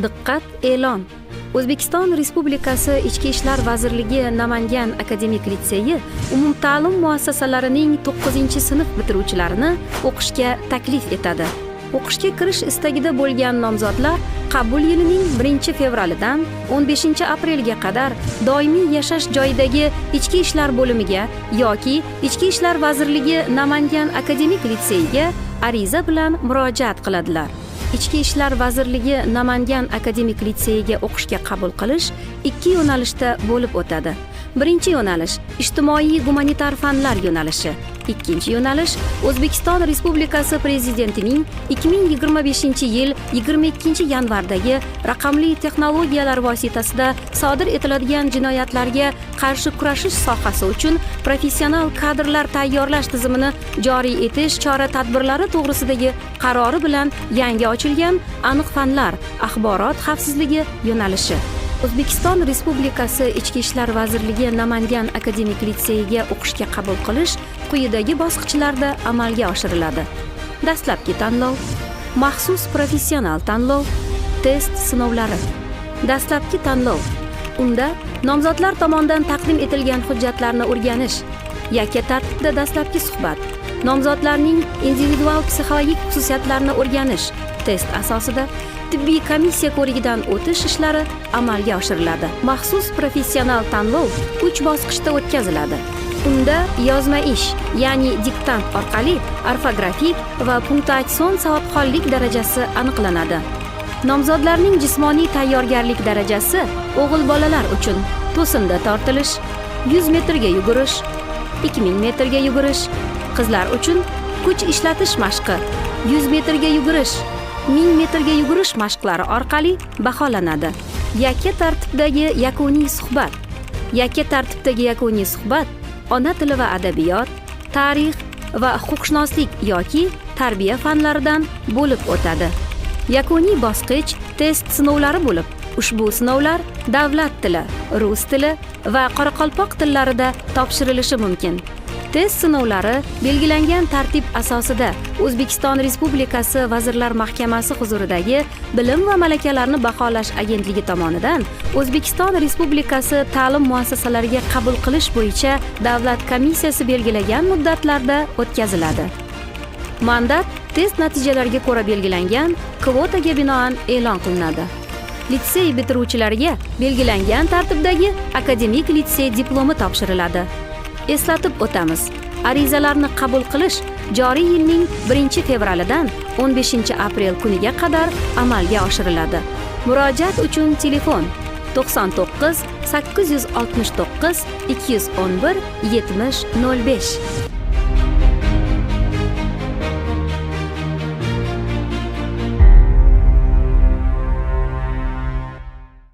Diqqat e'lon. O'zbekiston Respublikasi Ichki ishlar vazirligi Namangan akademik litseyi umumta'lim muassasalarining 9-sinf bitiruvchilarini o'qishga taklif etadi. O'qishga kirish istagida bo'lgan nomzodlar qabul yilining 1-fevralidan 15-aprelga qadar doimiy yashash joyidagi Ichki ishlar bo'limiga yoki Ichki ishlar vazirligi Namangan akademik litseyiga ariza bilan murojaat qiladilar. Ichki ishlar vazirligi Namangan akademik litseyiga o'qishga qabul qilish 2 yo'nalishda bo'lib o'tadi. Birinchi yo'nalish ijtimoiy gumanitar fanlar yo'nalishi. Ikkinchi yo'nalish O'zbekiston Respublikasi Prezidentining 2025-yil 22-yanvardagi raqamli texnologiyalar vositasida sodir etiladigan jinoyatlarga qarshi kurashish sohasi uchun professional kadrlar tayyorlash tizimini joriy etish chora-tadbirlari to'g'risidagi qarori bilan yangi ochilgan aniq fanlar axborot xavfsizligi yo'nalishi. O'zbekiston Respublikasi Ichki ishlar vazirligi Namangan akademik litseyiga o'qishga qabul qilish quyidagi bosqichlarda amalga oshiriladi. Dastlabki tanlov, maxsus professional tanlov, test sinovlari. Dastlabki tanlov. Unda nomzodlar tomonidan taqdim etilgan hujjatlarni o'rganish, yakka tartibda dastlabki suhbat, nomzodlarning individual psixologik xususiyatlarini o'rganish, test asosida tibbiy komissiya ko'rigidan o'tish ishlari amalga oshiriladi. Maxsus professional tanlov 3 bosqichda o'tkaziladi. Unda yozma ish, ya'ni diktant orqali orfografik va punktuatsion savobxonlik darajasi aniqlanadi. Nomzodlarning jismoniy tayyorgarlik darajasi o'g'il bolalar uchun to'sinda tortilish, 100 metrga yugurish, 2000 metrga yugurish, qizlar uchun kuch ishlatish mashqi, 100 metrga yugurish, 1000 metrga yugurish mashqlari orqali baholanadi. Yakka tartibdagi yakuniy suhbat. Yakka tartibdagi yakuniy suhbat ona tili va adabiyot, tarix va huquqshunoslik yoki tarbiya fanlaridan bo'lib o'tadi. Yakuniy bosqich test sinovlari bo'lib, ushbu sinovlar davlat tili, rus tili va qoraqalpoq tillarida topshirilishi mumkin. Test sinovlari belgilangan tartib asosida O'zbekiston Respublikasi Vazirlar Mahkamasi huzuridagi Bilim va malakalarni baholash agentligi tomonidan O'zbekiston Respublikasi ta'lim muassasalariga qabul qilish bo'yicha davlat komissiyasi belgilagan muddatlarda o'tkaziladi. Mandat test natijalariga ko'ra belgilangan kvotaga binoan e'lon qilinadi. Litsey bitiruvchilariga belgilangan tartibdagi akademik litsey diplomi topshiriladi. Eslatib o'tamiz. Arizalarni qabul qilish joriy yilning 1-fevralidan 15-aprel kuniga qadar amalga oshiriladi. Murojaat uchun telefon 99 869 211 70 05.